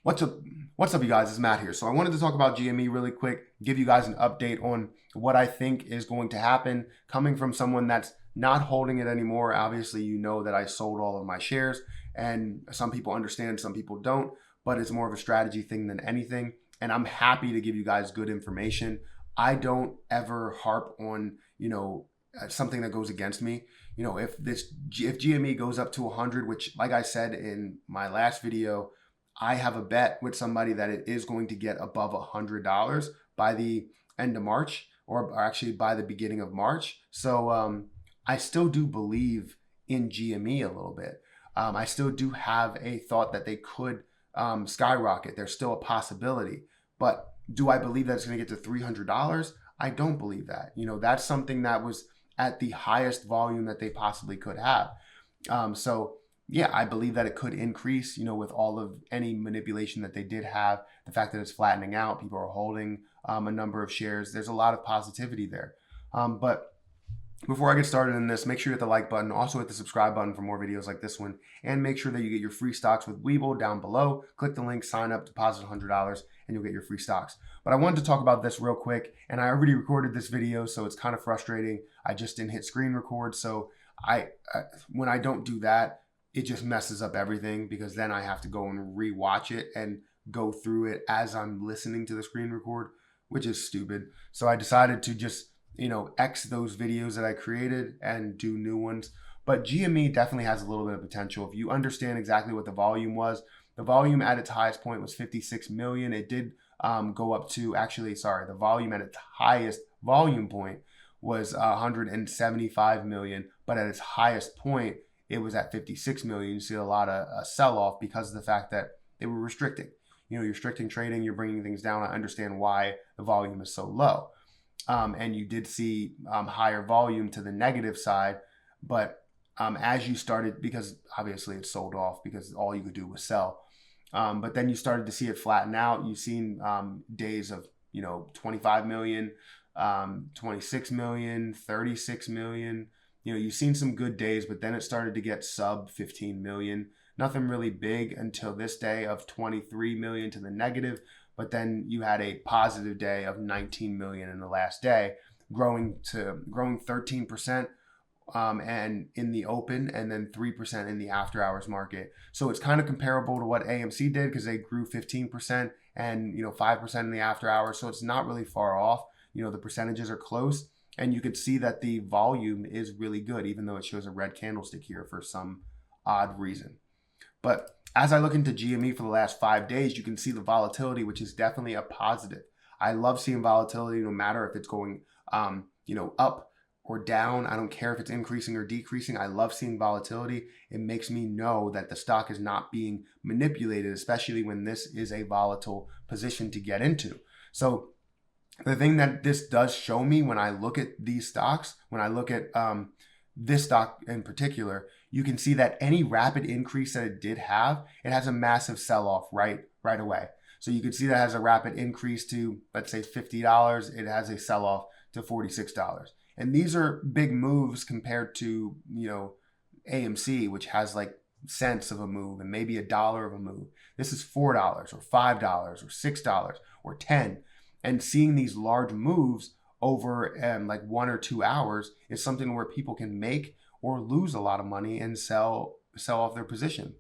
What's up? What's up, you guys? It's Matt here. So I wanted to talk about GME really quick, give you guys an update on what I think is going to happen coming from someone that's not holding it anymore. Obviously, you know that I sold all of my shares, and some people understand, some people don't, but it's more of a strategy thing than anything. And I'm happy to give you guys good information. I don't ever harp on, something that goes against me. If GME goes up to 100, which, like I said in my last video, I have a bet with somebody that it is going to get above $100 by the end of March, or actually by the beginning of March. So I still do believe in GME a little bit. I still do have a thought that they could skyrocket. There's still a possibility. But do I believe that it's going to get to $300? I don't believe that. That's something that was at the highest volume that they possibly could have. So yeah, I believe that it could increase, with all of any manipulation that they did have, the fact that it's flattening out, people are holding a number of shares. There's a lot of positivity there. But before I get started in this, make sure you hit the like button, also hit the subscribe button for more videos like this one, and make sure that you get your free stocks with Webull down below. Click the link, sign up, deposit $100, and you'll get your free stocks. But I wanted to talk about this real quick, and I already recorded this video, so it's kind of frustrating. I just didn't hit screen record, so when I don't do that, it just messes up everything, because then I have to go and rewatch it and go through it as I'm listening to the screen record, which is stupid. So I decided to just, X those videos that I created and do new ones. But GME definitely has a little bit of potential. If you understand exactly what the volume was, the volume at its highest point was 56 million. It did go up to, the volume at its highest volume point was 175 million, but at its highest point, it was at 56 million. You see a lot of sell-off because of the fact that they were restricting. You're restricting trading, you're bringing things down. I understand why the volume is so low. And you did see higher volume to the negative side, but as you started, because obviously it sold off because all you could do was sell. But then you started to see it flatten out. You've seen days of, 25 million, 26 million, 36 million. You've seen some good days, but then it started to get sub 15 million. Nothing really big until this day of 23 million to the negative. But then you had a positive day of 19 million in the last day, growing 13% and in the open, and then 3% in the after hours market. So it's kind of comparable to what AMC did, because they grew 15% and 5% in the after hours. So it's not really far off. The percentages are close. And you could see that the volume is really good, even though it shows a red candlestick here for some odd reason. But as I look into GME for the last 5 days, you can see the volatility, which is definitely a positive. I love seeing volatility, no matter if it's going, up or down. I don't care if it's increasing or decreasing. I love seeing volatility. It makes me know that the stock is not being manipulated, especially when this is a volatile position to get into. So the thing that this does show me when I look at these stocks, when I look at this stock in particular, you can see that any rapid increase that it did have, it has a massive sell-off right away. So you can see that has a rapid increase to, let's say, $50. It has a sell-off to $46. And these are big moves compared to, AMC, which has like cents of a move and maybe $1 of a move. This is $4 or $5 or $6 or $10. And seeing these large moves over like 1 or 2 hours is something where people can make or lose a lot of money and sell off their position.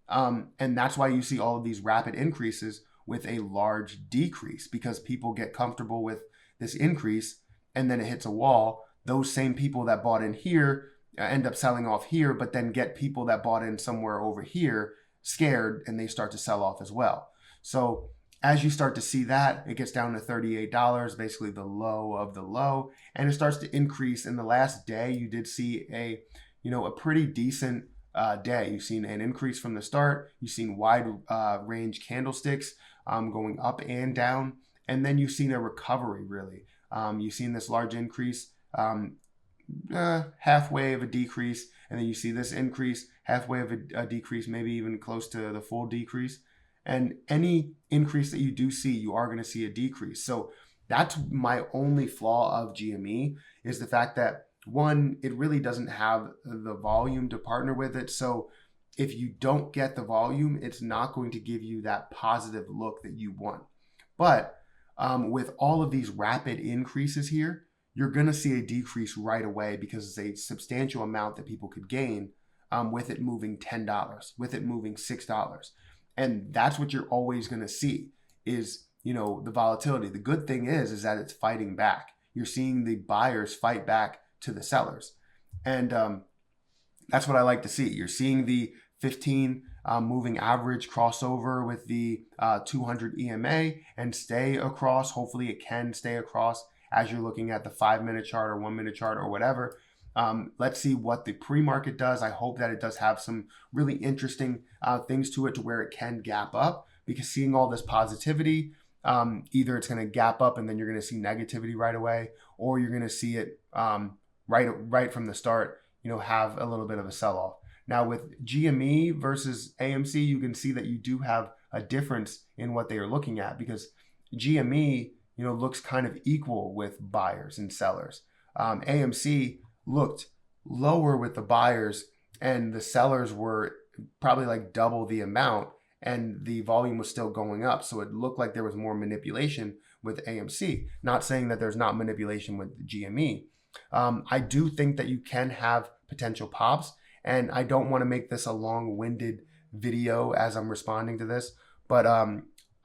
And that's why you see all of these rapid increases with a large decrease, because people get comfortable with this increase and then it hits a wall. Those same people that bought in here end up selling off here, but then get people that bought in somewhere over here scared, and they start to sell off as well. So as you start to see that, it gets down to $38, basically the low of the low, and it starts to increase. In the last day, you did see a pretty decent day. You've seen an increase from the start. You've seen wide range candlesticks going up and down, and then you've seen a recovery, really. You've seen this large increase, halfway of a decrease, and then you see this increase, halfway of a decrease, maybe even close to the full decrease. And any increase that you do see, you are going to see a decrease. So that's my only flaw of GME, is the fact that, one, it really doesn't have the volume to partner with it. So if you don't get the volume, it's not going to give you that positive look that you want. But with all of these rapid increases here, you're going to see a decrease right away because it's a substantial amount that people could gain with it moving $10, with it moving $6. And that's what you're always going to see is, the volatility. The good thing is that it's fighting back. You're seeing the buyers fight back to the sellers. And that's what I like to see. You're seeing the 15 moving average crossover with the 200 EMA and stay across. Hopefully it can stay across as you're looking at the 5-minute chart or 1-minute chart or whatever. Let's see what the pre-market does. I hope that it does have some really interesting things to it to where it can gap up, because seeing all this positivity, either it's going to gap up and then you're going to see negativity right away, or you're going to see it right from the start, have a little bit of a sell-off. Now with GME versus AMC, you can see that you do have a difference in what they are looking at, because GME, looks kind of equal with buyers and sellers. AMC looked lower with the buyers and the sellers were probably like double the amount, and the volume was still going up. So it looked like there was more manipulation with AMC. Not saying that there's not manipulation with GME. I do think that you can have potential pops, and I don't want to make this a long-winded video as I'm responding to this, but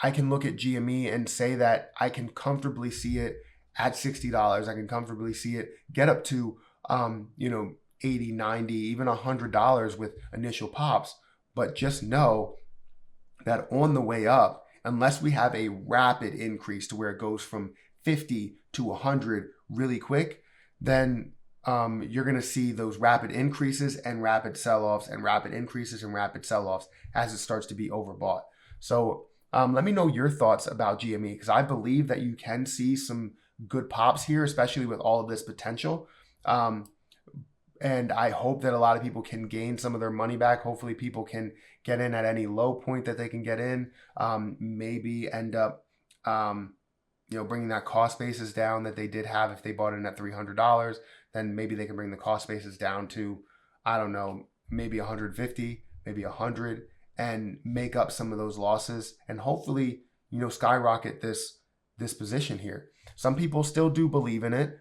I can look at GME and say that I can comfortably see it at $60. I can comfortably see it get up to, $80, $90, even $100 with initial pops. But just know that on the way up, unless we have a rapid increase to where it goes from 50 to 100 really quick, then you're going to see those rapid increases and rapid sell-offs and rapid increases and rapid sell-offs as it starts to be overbought. So let me know your thoughts about GME, because I believe that you can see some good pops here, especially with all of this potential. And I hope that a lot of people can gain some of their money back. Hopefully people can get in at any low point that they can get in, maybe end up bringing that cost basis down that they did have. If they bought in at $300, then maybe they can bring the cost basis down to, I don't know, maybe 150, maybe 100, and make up some of those losses and hopefully, skyrocket this position here. Some people still do believe in it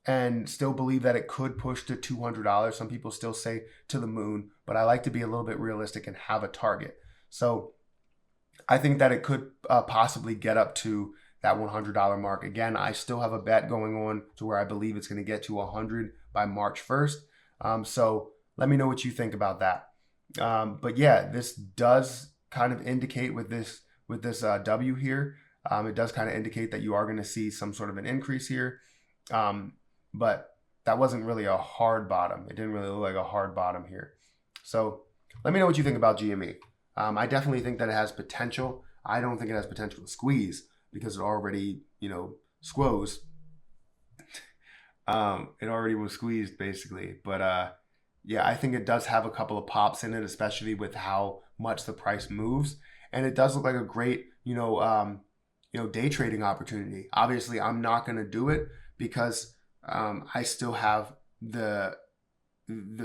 and still believe that it could push to $200. Some people still say to the moon, but I like to be a little bit realistic and have a target. So I think that it could possibly get up to that $100 mark. Again, I still have a bet going on to where I believe it's going to get to 100 by March 1st. So let me know what you think about that. But yeah, this does kind of indicate with this W here, it does kind of indicate that you are going to see some sort of an increase here. But that wasn't really a hard bottom. It didn't really look like a hard bottom here. So let me know what you think about GME. I definitely think that it has potential. I don't think it has potential to squeeze because it already, squoze. It already was squeezed basically. But yeah, I think it does have a couple of pops in it, especially with how much the price moves. And it does look like a great, day trading opportunity. Obviously, I'm not going to do it because I still have the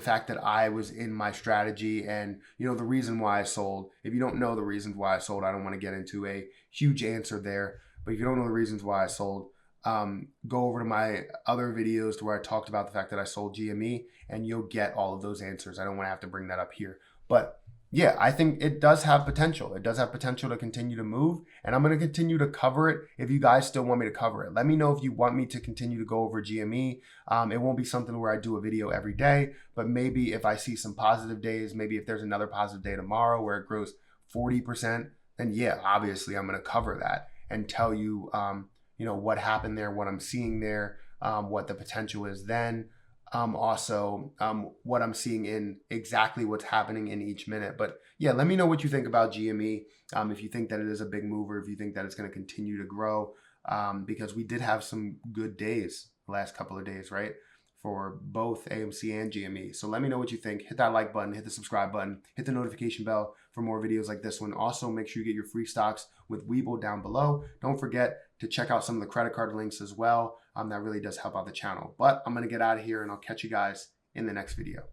fact that I was in my strategy and, the reason why I sold. If you don't know the reasons why I sold, I don't want to get into a huge answer there. But if you don't know the reasons why I sold, go over to my other videos to where I talked about the fact that I sold GME, and you'll get all of those answers. I don't want to have to bring that up here. But yeah, I think it does have potential. It does have potential to continue to move, and I'm going to continue to cover it if you guys still want me to cover it. Let me know if you want me to continue to go over GME. It won't be something where I do a video every day, but maybe if I see some positive days, maybe if there's another positive day tomorrow where it grows 40%, then yeah, obviously I'm going to cover that and tell you, what happened there, what I'm seeing there, what the potential is then. Also, what I'm seeing in exactly what's happening in each minute. But yeah, let me know what you think about GME. If you think that it is a big mover, if you think that it's going to continue to grow, because we did have some good days the last couple of days, right? For both AMC and GME. So let me know what you think. Hit that like button, hit the subscribe button, hit the notification bell for more videos like this one. Also, make sure you get your free stocks with Webull down below. Don't forget to check out some of the credit card links as well. That really does help out the channel. But I'm going to get out of here and I'll catch you guys in the next video.